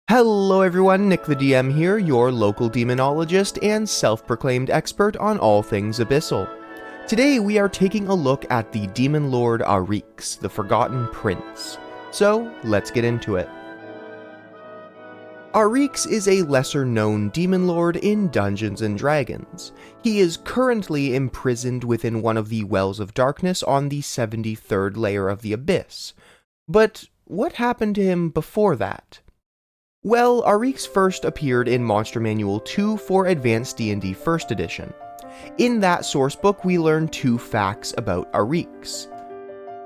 Hello everyone, Nick the DM here, your local demonologist and self-proclaimed expert on all things abyssal. Today we are taking a look at the demon lord Areex, the Forgotten Prince. So, let's get into it. Areex is a lesser-known demon lord in Dungeons & Dragons. He is currently imprisoned within one of the Wells of Darkness on the 73rd layer of the Abyss. But what happened to him before that? Well, Areex first appeared in Monster Manual 2 for Advanced D&D 1st Edition. In that sourcebook, we learn two facts about Areex.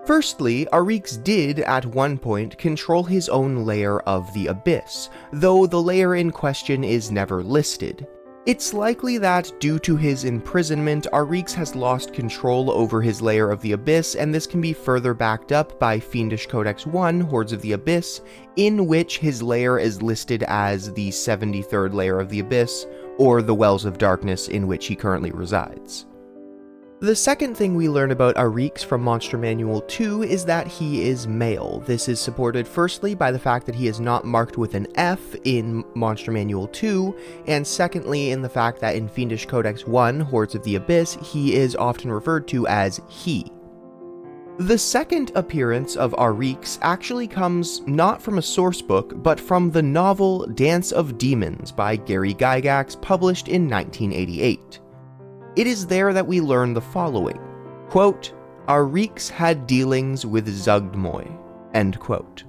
Firstly, Areex did, at one point, control his own layer of the Abyss, though the layer in question is never listed. It's likely that, due to his imprisonment, Areex has lost control over his layer of the Abyss, and this can be further backed up by Fiendish Codex 1, Hordes of the Abyss, in which his layer is listed as the 73rd layer of the Abyss, or the Wells of Darkness in which he currently resides. The second thing we learn about Areex from Monster Manual 2 is that he is male. This is supported firstly by the fact that he is not marked with an F in Monster Manual 2, and secondly in the fact that in Fiendish Codex 1, Hordes of the Abyss, he is often referred to as he. The second appearance of Areex actually comes not from a sourcebook, but from the novel Dance of Demons by Gary Gygax, published in 1988. It is there that we learn the following, quote, Areex had dealings with Zugdmoy, end quote.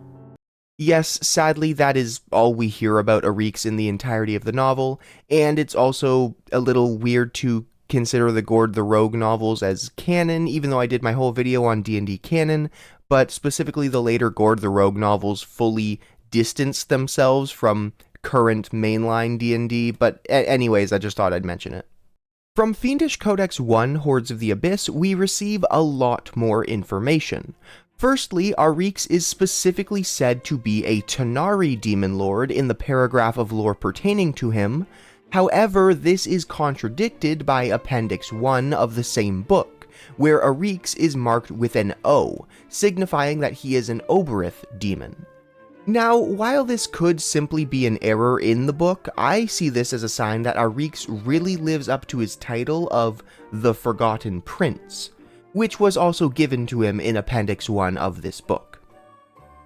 Yes, sadly that is all we hear about Areex in the entirety of the novel, and it's also a little weird to consider the Gord the Rogue novels as canon, even though I did my whole video on D&D canon, but specifically the later Gord the Rogue novels fully distanced themselves from current mainline D&D, but anyways, I just thought I'd mention it. From Fiendish Codex 1, Hordes of the Abyss, we receive a lot more information. Firstly, Areex is specifically said to be a tanar'ri demon lord in the paragraph of lore pertaining to him. However, this is contradicted by Appendix 1 of the same book, where Areex is marked with an O, signifying that he is an Oberith demon. Now, while this could simply be an error in the book, I see this as a sign that Areex really lives up to his title of the Forgotten Prince, which was also given to him in Appendix 1 of this book.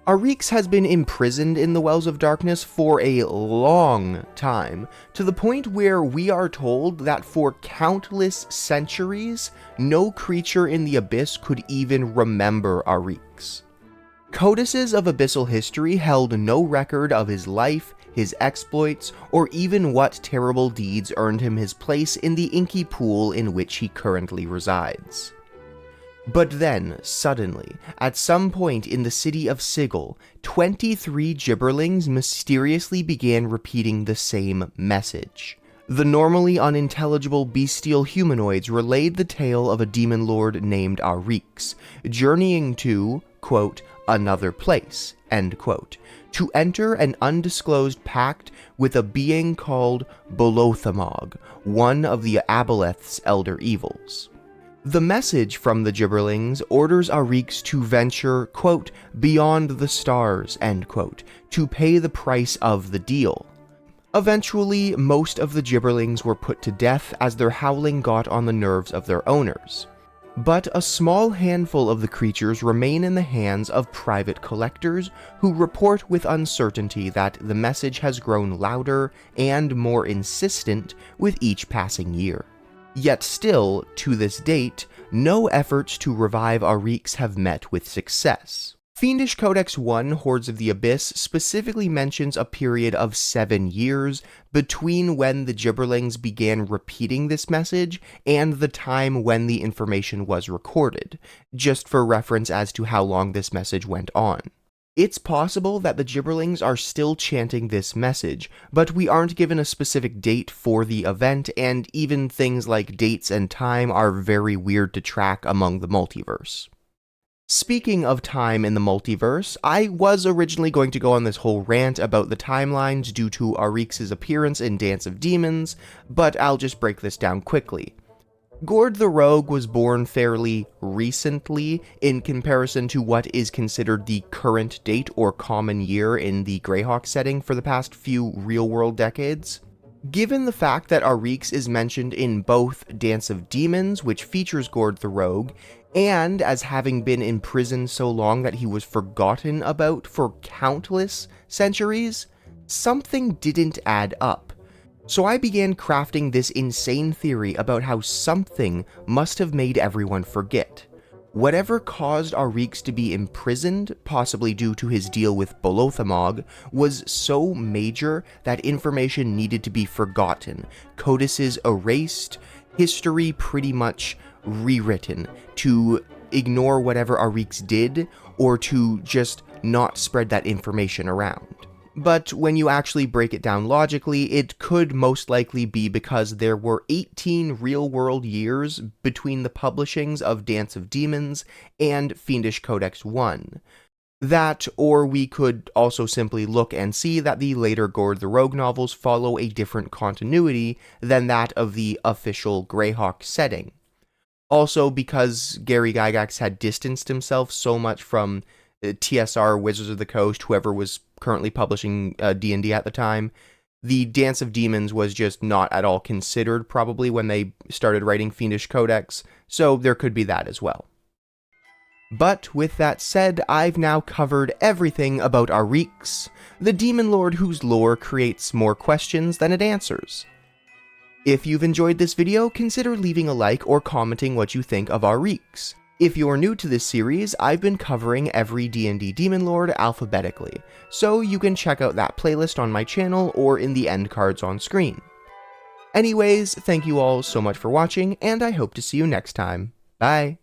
Areex has been imprisoned in the Wells of Darkness for a long time, to the point where we are told that for countless centuries, no creature in the Abyss could even remember Areex. Codices of abyssal history held no record of his life, his exploits, or even what terrible deeds earned him his place in the inky pool in which he currently resides. But then, suddenly, at some point in the city of Sigil, 23 gibberlings mysteriously began repeating the same message. The normally unintelligible bestial humanoids relayed the tale of a demon lord named Areex, journeying to, quote, another place, end quote, to enter an undisclosed pact with a being called Bolothamog, one of the Aboleth's elder evils. The message from the gibberlings orders Areex to venture, quote, beyond the stars, end quote, to pay the price of the deal. Eventually, most of the gibberlings were put to death as their howling got on the nerves of their owners. But a small handful of the creatures remain in the hands of private collectors who report with uncertainty that the message has grown louder and more insistent with each passing year. Yet still, to this date, no efforts to revive Areex have met with success. Fiendish Codex 1, Hordes of the Abyss, specifically mentions a period of 7 years between when the gibberlings began repeating this message and the time when the information was recorded, just for reference as to how long this message went on. It's possible that the gibberlings are still chanting this message, but we aren't given a specific date for the event, and even things like dates and time are very weird to track among the multiverse. Speaking of time in the multiverse, I was originally going to go on this whole rant about the timelines due to Areex's appearance in Dance of Demons, but I'll just break this down quickly. Gord the Rogue was born fairly recently in comparison to what is considered the current date or common year in the Greyhawk setting for the past few real-world decades. Given the fact that Areex is mentioned in both Dance of Demons, which features Gord the Rogue, and as having been imprisoned so long that he was forgotten about for countless centuries, something didn't add up. So I began crafting this insane theory about how something must have made everyone forget. Whatever caused Areex to be imprisoned, possibly due to his deal with Bolothamog, was so major that information needed to be forgotten, codices erased, history pretty much rewritten, to ignore whatever Areex did, or to just not spread that information around. But when you actually break it down logically, it could most likely be because there were 18 real-world years between the publishings of Dance of Demons and Fiendish Codex 1. That, or we could also simply look and see that the later Gord the Rogue novels follow a different continuity than that of the official Greyhawk setting. Also, because Gary Gygax had distanced himself so much from TSR, Wizards of the Coast, whoever was currently publishing D&D at the time, the Dance of Demons was just not at all considered probably when they started writing Fiendish Codex, so there could be that as well. But with that said, I've now covered everything about Areex, the demon lord whose lore creates more questions than it answers. If you've enjoyed this video, consider leaving a like or commenting what you think of Areex. If you're new to this series, I've been covering every D&D Demon Lord alphabetically, so you can check out that playlist on my channel or in the end cards on screen. Anyways, thank you all so much for watching, and I hope to see you next time. Bye!